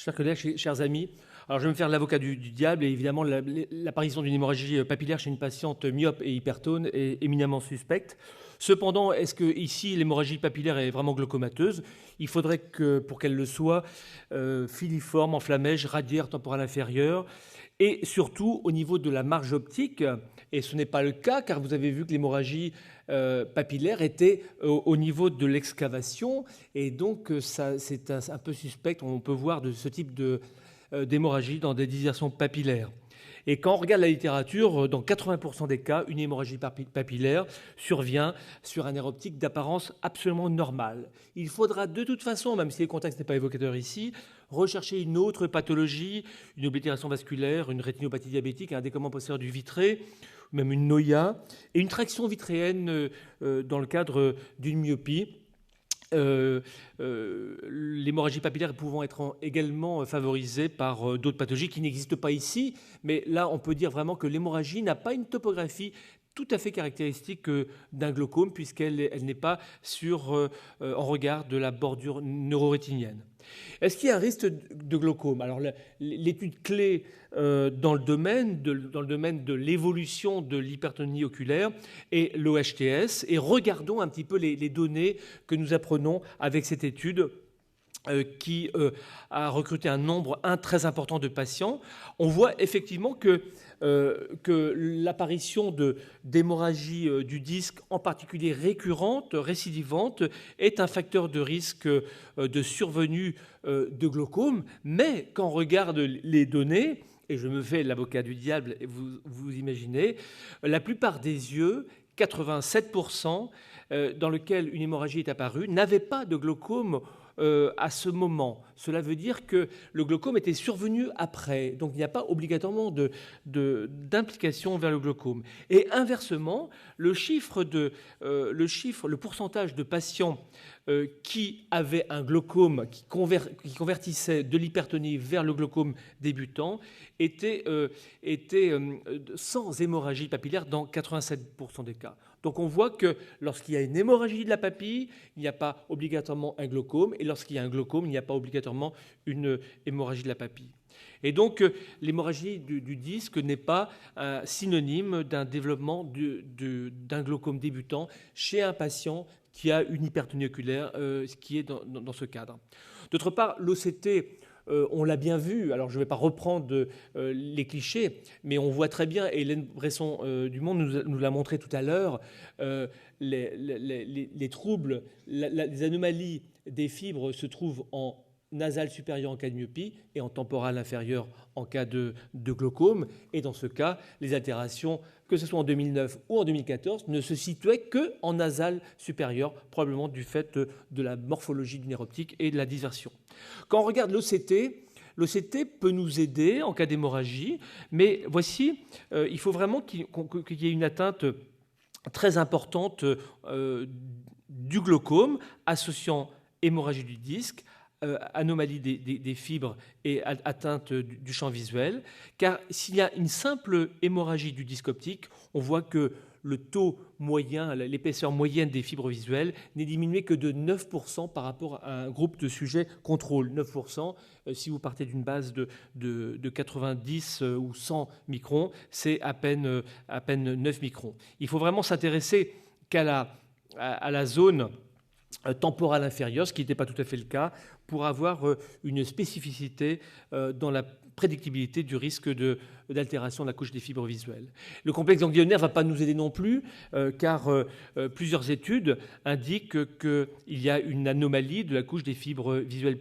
Chers collègues, chers amis, alors je vais me faire l'avocat du diable et évidemment l'apparition d'une hémorragie papillaire chez une patiente myope et hypertone est éminemment suspecte. Cependant, est-ce que ici l'hémorragie papillaire est vraiment glaucomateuse? Il faudrait que, pour qu'elle le soit, filiforme, enflammège, radiaire temporale inférieure et surtout au niveau de la marge optique. Et ce n'est pas le cas car vous avez vu que l'hémorragie papillaire était au niveau de l'excavation et donc c'est un peu suspect. On peut voir de ce type d'hémorragie dans des disséminations papillaires. Et quand on regarde la littérature, dans 80% des cas, une hémorragie papillaire survient sur un nerf optique d'apparence absolument normale. Il faudra de toute façon, même si le contexte n'est pas évocateur ici, rechercher une autre pathologie, une oblitération vasculaire, une rétinopathie diabétique, un décollement postérieur du vitré, même une noïa, et une traction vitréenne dans le cadre d'une myopie. L'hémorragie papillaire pouvant être également favorisée par d'autres pathologies qui n'existent pas ici, mais là on peut dire vraiment que l'hémorragie n'a pas une topographie tout à fait caractéristique d'un glaucome puisqu'elle n'est pas en regard de la bordure neurorétinienne. Est-ce qu'il y a un risque de glaucome? Alors l'étude clé dans le domaine de l'évolution de l'hypertonie oculaire est l'OHTS, et regardons un petit peu les données que nous apprenons avec cette étude qui a recruté un nombre très important de patients. On voit effectivement que l'apparition d'hémorragie du disque, en particulier récurrente, récidivante, est un facteur de risque de survenue de glaucome. Mais quand on regarde les données, et je me fais l'avocat du diable, et vous imaginez, la plupart des yeux, 87%, dans lesquels une hémorragie est apparue, n'avaient pas de glaucome à ce moment. Cela veut dire que le glaucome était survenu après, donc il n'y a pas obligatoirement d'implication vers le glaucome. Et inversement, le pourcentage de patients qui avaient un glaucome, qui convertissait de l'hypertonie vers le glaucome débutant, était sans hémorragie papillaire dans 87% des cas. Donc on voit que lorsqu'il y a une hémorragie de la papille, il n'y a pas obligatoirement un glaucome, et lorsqu'il y a un glaucome, il n'y a pas obligatoirement une hémorragie de la papille. Et donc l'hémorragie du disque n'est pas synonyme d'un développement d'un glaucome débutant chez un patient qui a une hypertonie oculaire, qui est dans ce cadre. D'autre part, l'OCT, on l'a bien vu, alors je ne vais pas reprendre les clichés, mais on voit très bien, et Hélène Bresson-Dumont nous l'a montré tout à l'heure, les troubles, les anomalies des fibres se trouvent en nasal supérieur en cas de myopie et en temporal inférieur en cas de glaucome. Et dans ce cas, les altérations, que ce soit en 2009 ou en 2014, ne se situaient qu'en nasal supérieur, probablement du fait de la morphologie du nerf optique et de la dispersion. Quand on regarde l'OCT peut nous aider en cas d'hémorragie, mais voici, il faut vraiment qu'il y ait une atteinte très importante du glaucome associant hémorragie du disque, anomalie des fibres et atteinte du champ visuel, car s'il y a une simple hémorragie du disque optique, on voit que le taux moyen, l'épaisseur moyenne des fibres visuelles n'est diminuée que de 9% par rapport à un groupe de sujets contrôle. 9%, si vous partez d'une base de 90 ou 100 microns, c'est à peine 9 microns. Il faut vraiment s'intéresser à la zone temporale inférieure, ce qui n'était pas tout à fait le cas, pour avoir une spécificité dans la prédictibilité du risque d'altération de la couche des fibres visuelles. Le complexe ganglionnaire ne va pas nous aider non plus, car plusieurs études indiquent qu'il y a une anomalie de la couche des fibres visuelles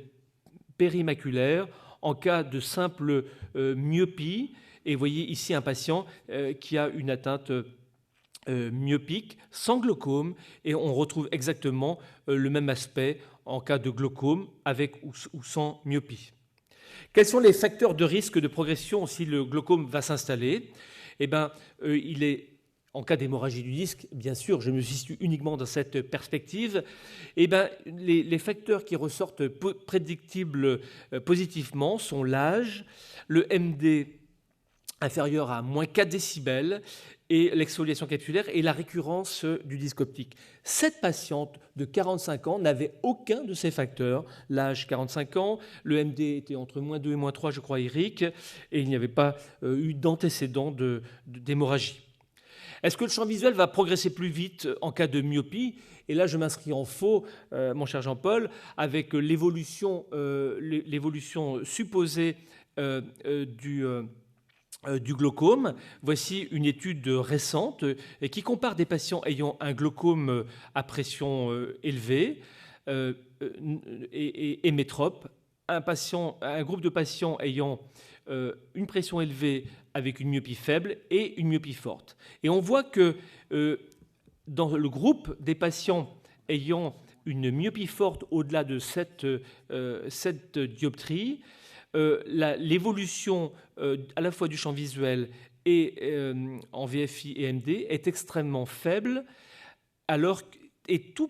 périmaculaires en cas de simple myopie. Et vous voyez ici un patient qui a une atteinte myopique, sans glaucome, et on retrouve exactement le même aspect en cas de glaucome avec ou sans myopie. Quels sont les facteurs de risque de progression si le glaucome va s'installer? Eh bien, il est, en cas d'hémorragie du disque, bien sûr, je me situe uniquement dans cette perspective, eh bien, les facteurs qui ressortent prédictibles positivement sont l'âge, le MD inférieur à moins 4 décibels et l'exfoliation capsulaire et la récurrence du disque optique. Cette patiente de 45 ans n'avait aucun de ces facteurs. L'âge 45 ans, le MD était entre -2 et -3, je crois, Eric, et il n'y avait pas eu d'antécédent d'hémorragie. Est-ce que le champ visuel va progresser plus vite en cas de myopie? Et là, je m'inscris en faux, mon cher Jean-Paul, avec l'évolution supposée du glaucome. Voici une étude récente qui compare des patients ayant un glaucome à pression élevée et métrope, un groupe de patients ayant une pression élevée avec une myopie faible et une myopie forte. Et on voit que dans le groupe des patients ayant une myopie forte au-delà de 7 dioptries, l'évolution à la fois du champ visuel et en VFI et MD est extrêmement faible, et tout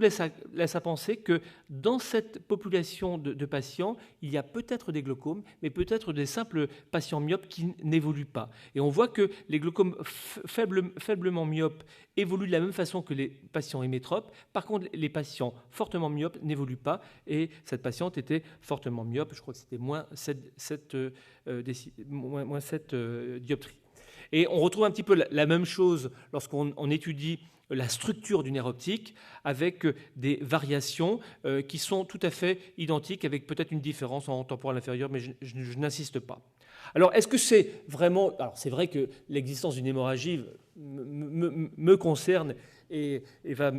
laisse à penser que dans cette population de patients, il y a peut-être des glaucomes, mais peut-être des simples patients myopes qui n'évoluent pas. Et on voit que les glaucomes faiblement myopes évoluent de la même façon que les patients hémétropes. Par contre, les patients fortement myopes n'évoluent pas. Et cette patiente était fortement myope, je crois que c'était moins 7 dioptries. Et on retrouve un petit peu la même chose lorsqu'on étudie la structure du nerf optique avec des variations qui sont tout à fait identiques, avec peut-être une différence en temporale inférieure, mais je n'insiste pas. Alors, est-ce que c'est vraiment... Alors, c'est vrai que l'existence d'une hémorragie me concerne et va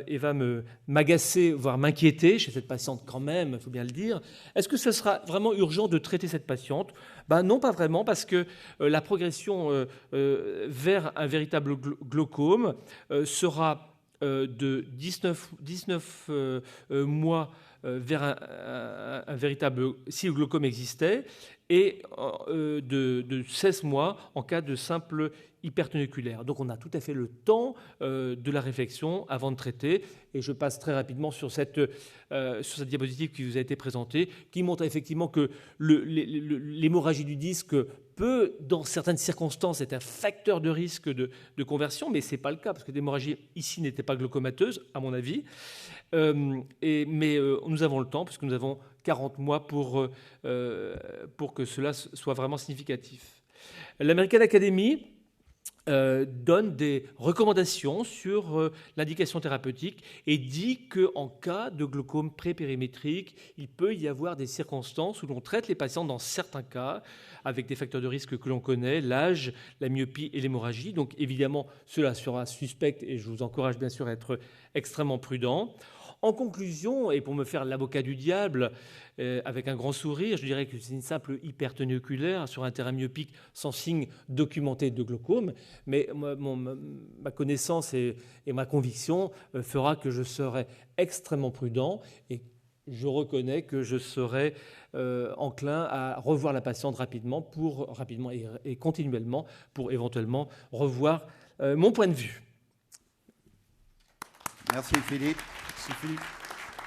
m'agacer, voire m'inquiéter chez cette patiente quand même, il faut bien le dire. Est-ce que ce sera vraiment urgent de traiter cette patiente? Non, pas vraiment, parce que la progression vers un véritable glaucome sera de 19 mois vers un véritable, si le glaucome existait, et de 16 mois en cas de simple hypertoniculaire. Donc on a tout à fait le temps de la réflexion avant de traiter. Et je passe très rapidement sur cette diapositive qui vous a été présentée, qui montre effectivement que l'hémorragie du disque peut, dans certaines circonstances, être un facteur de risque de conversion, mais ce n'est pas le cas, parce que l'hémorragie ici n'était pas glaucomateuse, à mon avis. Mais nous avons le temps, puisque nous avons 40 mois pour que cela soit vraiment significatif. L'American Academy donne des recommandations sur l'indication thérapeutique et dit qu'en cas de glaucome prépérimétrique, il peut y avoir des circonstances où l'on traite les patients dans certains cas avec des facteurs de risque que l'on connaît, l'âge, la myopie et l'hémorragie. Donc évidemment, cela sera suspect et je vous encourage bien sûr à être extrêmement prudent. En conclusion, et pour me faire l'avocat du diable, avec un grand sourire, je dirais que c'est une simple hypertonie oculaire sur un terrain myopique sans signe documenté de glaucome, mais ma connaissance et ma conviction fera que je serai extrêmement prudent et je reconnais que je serai enclin à revoir la patiente rapidement et continuellement pour éventuellement revoir mon point de vue. Merci Philippe. Merci Philippe.